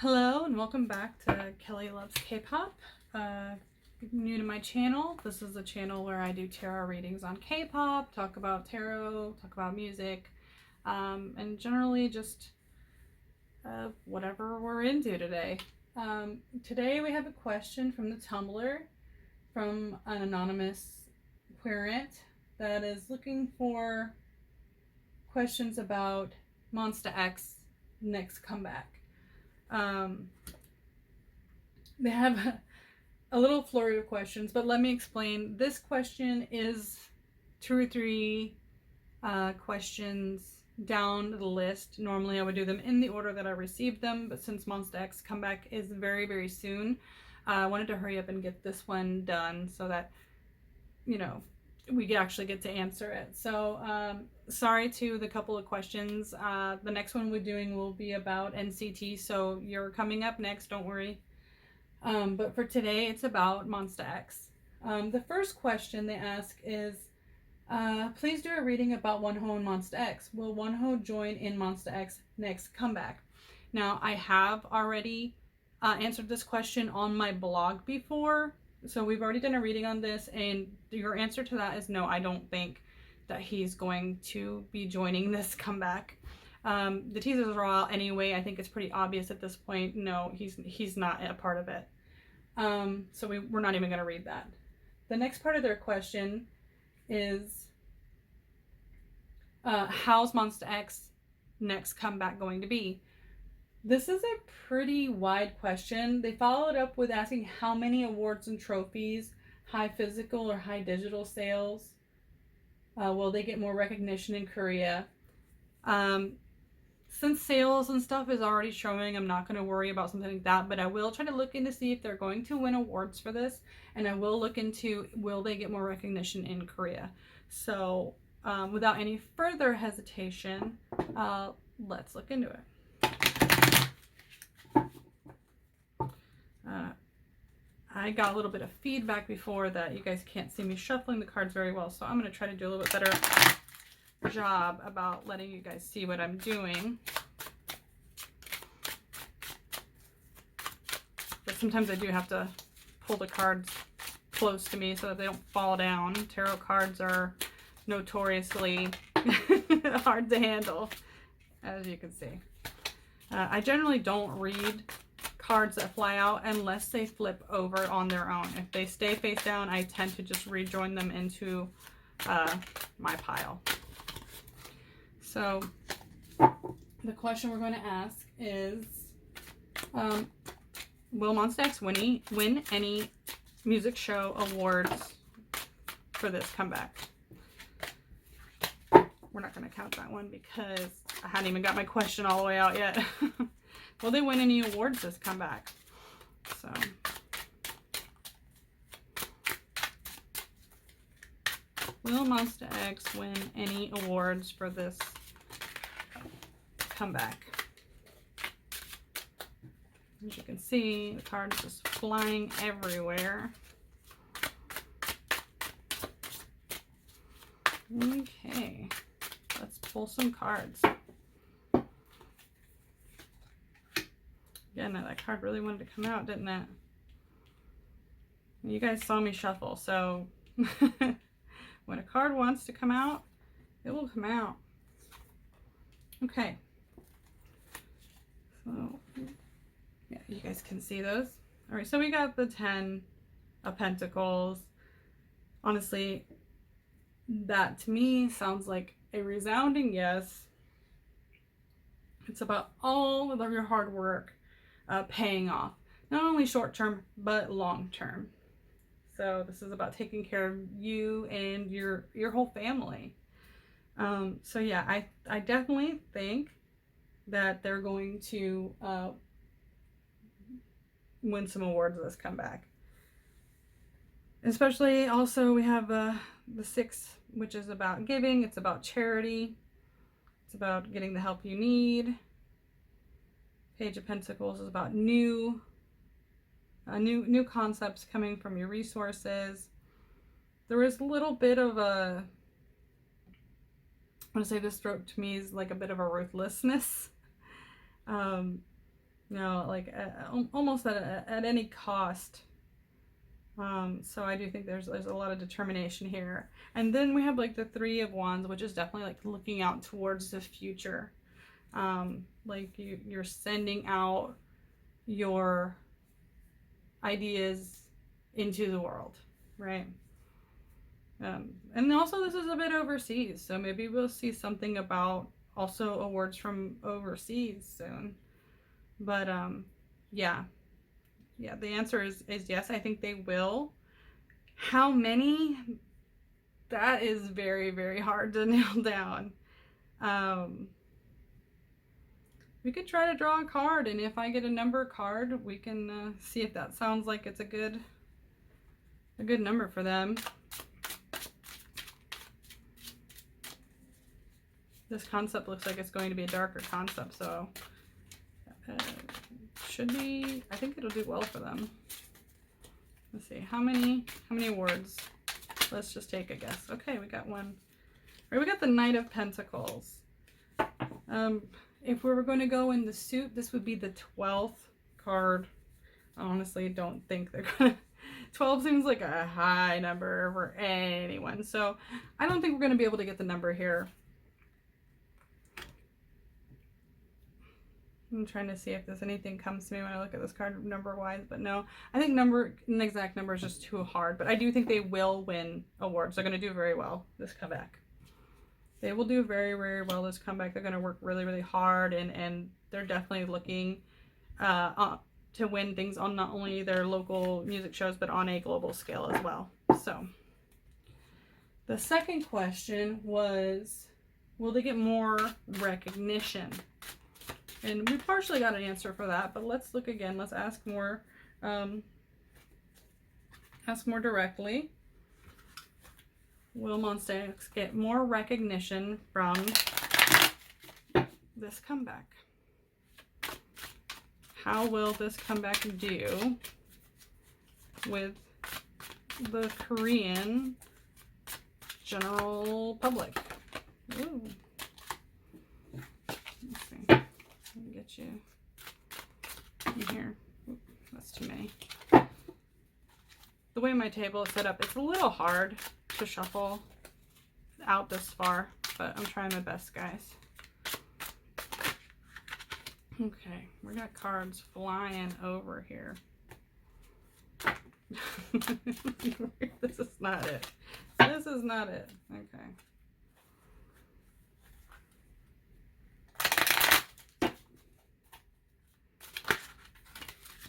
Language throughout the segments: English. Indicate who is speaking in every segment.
Speaker 1: Hello and welcome back to Kelly Loves K-Pop. If you're new to my channel, this is a channel where I do tarot readings on K-Pop, talk about tarot, talk about music, and generally just whatever we're into today. Today we have a question from the Tumblr from an anonymous querent that is looking for questions about Monsta X next comeback. They have a little flurry of questions, but let me explain. This question is 2 or 3 questions down the list. Normally I would do them in the order that I received them, but since Monsta X comeback is very, very soon, I wanted to hurry up and get this one done so that, you know, we actually get to answer it. So sorry to the couple of questions. The next one we're doing will be about NCT, so you're coming up next, don't worry. But for today it's about Monsta X. The first question they ask is, please do a reading about Wonho and Monsta X. Will Wonho join in Monsta X next comeback? Now I have already answered this question on my blog before. So we've already done a reading on this, and your answer to that is no, I don't think that he's going to be joining this comeback. The teasers are all out anyway. I think it's pretty obvious at this point. No, he's not a part of it. So we're not even going to read that. The next part of their question is, how's Monsta X next comeback going to be? This is a pretty wide question. They followed up with asking how many awards and trophies, high physical or high digital sales. Will they get more recognition in Korea? Since sales and stuff is already showing, I'm not going to worry about something like that, but I will try to look into see if they're going to win awards for this, and I will look into will they get more recognition in Korea. So without any further hesitation, let's look into it. I got a little bit of feedback before that you guys can't see me shuffling the cards very well, so I'm going to try to do a little bit better job about letting you guys see what I'm doing. But sometimes I do have to pull the cards close to me so that they don't fall down. Tarot cards are notoriously hard to handle, as you can see. I generally don't read cards that fly out unless they flip over on their own. If they stay face down, I tend to just rejoin them into my pile. So the question we're going to ask is, will Monsta X win any music show awards for this comeback? We're not going to count that one because I hadn't even got my question all the way out yet. Will they win any awards this comeback? So will Monsta X win any awards for this comeback? As you can see, the cards just flying everywhere. Okay, let's pull some cards. Again, that card really wanted to come out, didn't it? You guys saw me shuffle, so when a card wants to come out, it will come out. Okay. So, yeah, you guys can see those. All right, so we got the 10 of Pentacles. Honestly, that to me sounds like a resounding yes. It's about all of your hard work paying off, not only short term but long term. So this is about taking care of you and your whole family. So yeah, I definitely think that they're going to win some awards this comeback. Especially also we have the 6, which is about giving. It's about charity. It's about getting the help you need. Page of Pentacles is about new concepts coming from your resources. There is a little bit of a, I want to say this stroke to me is like a bit of a ruthlessness. you know, like almost at any cost. So I do think there's a lot of determination here. And then we have like the Three of Wands, which is definitely like looking out towards the future. Like you're sending out your ideas into the world, right? And also this is a bit overseas, so maybe we'll see something about also awards from overseas soon. But yeah, the answer is yes. I think they will. How many? That is very, very hard to nail down. We could try to draw a card, and if I get a number card, we can see if that sounds like it's a good number for them. This concept looks like it's going to be a darker concept, so should be, I think it'll do well for them. Let's see, how many words? Let's just take a guess. Okay, we got one. Right, we got the Knight of Pentacles. If we were going to go in the suit, this would be the 12th card. I honestly don't think they're gonna. 12 seems like a high number for anyone, so I don't think we're going to be able to get the number here. I'm trying to see if there's anything comes to me when I look at this card number-wise, but no. I think an exact number is just too hard, but I do think they will win awards. They're going to do very well this comeback. They will do very, very well this comeback. They're going to work really, really hard, and they're definitely looking to win things on not only their local music shows, but on a global scale as well. So, the second question was, will they get more recognition? And we partially got an answer for that, but let's look again. Let's ask more directly. Will Monsta get more recognition from this comeback? How will this comeback do with the Korean general public? Ooh. Let's see. Let me get you in here. Ooh, that's too many. The way my table is set up, it's a little hard to shuffle out this far, but I'm trying my best, guys. Okay, we got cards flying over here. This is not it. This is not it. Okay.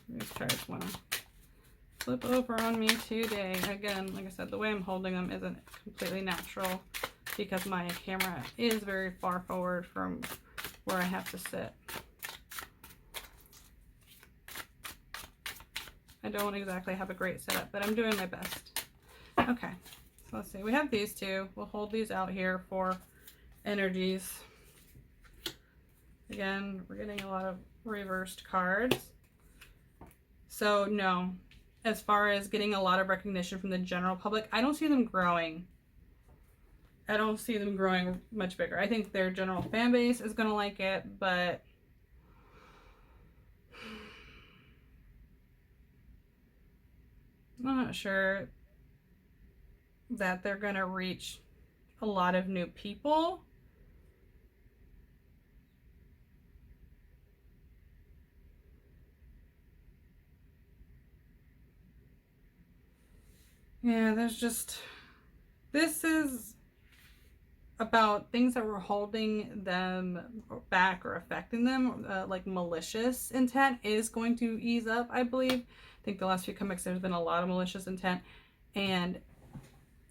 Speaker 1: These cards want to flip over on me today. Again, like I said, the way I'm holding them isn't completely natural because my camera is very far forward from where I have to sit. I don't exactly have a great setup, but I'm doing my best. Okay, so let's see. We have these two. We'll hold these out here for energies. Again, we're getting a lot of reversed cards. So no, as far as getting a lot of recognition from the general public, I don't see them growing. I don't see them growing much bigger. I think their general fan base is going to like it, but I'm not sure that they're going to reach a lot of new people. Yeah, there's just, this is about things that were holding them back or affecting them, like malicious intent is going to ease up, I believe. I think the last few comebacks there's been a lot of malicious intent, and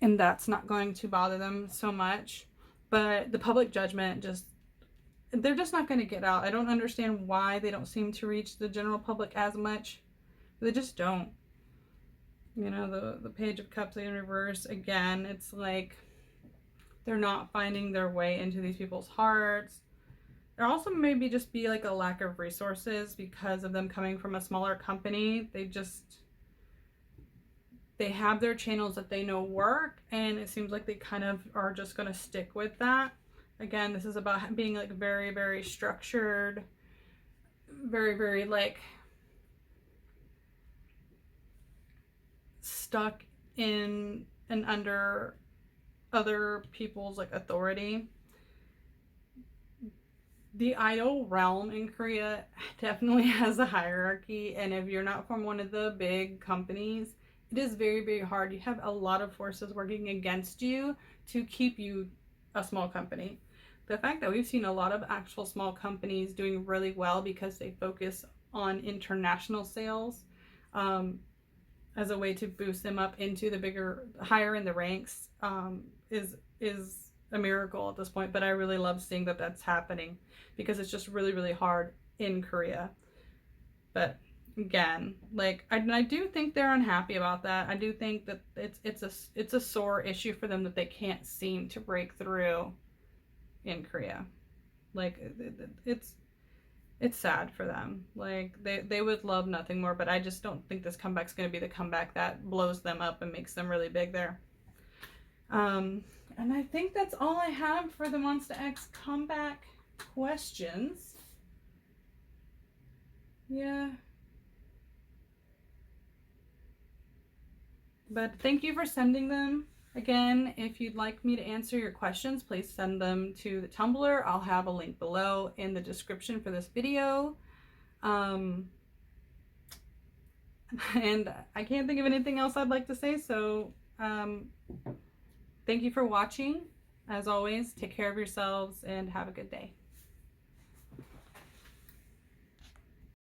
Speaker 1: that's not going to bother them so much. But the public judgment, they're just not going to get out. I don't understand why they don't seem to reach the general public as much. They just don't. You know, the Page of Cups in reverse, again, it's like they're not finding their way into these people's hearts. There also maybe just be like a lack of resources because of them coming from a smaller company. They have their channels that they know work, and it seems like they kind of are just going to stick with that. Again, this is about being like very, very structured, very, very like stuck in and under other people's like authority. The idol realm in Korea definitely has a hierarchy, and if you're not from one of the big companies, it is very, very hard. You have a lot of forces working against you to keep you a small company. The fact that we've seen a lot of actual small companies doing really well because they focus on international sales, as a way to boost them up into the bigger, higher in the ranks, is a miracle at this point. But I really love seeing that that's happening because it's just really, really hard in Korea. But again, like I do think they're unhappy about that. I do think that it's a sore issue for them that they can't seem to break through in Korea. Like it's sad for them. Like they would love nothing more, but I just don't think this comeback's going to be the comeback that blows them up and makes them really big there. And I think that's all I have for the Monsta X comeback questions. Yeah. But thank you for sending them. Again, if you'd like me to answer your questions, please send them to the Tumblr. I'll have a link below in the description for this video. And I can't think of anything else I'd like to say, so thank you for watching. As always, take care of yourselves and have a good day.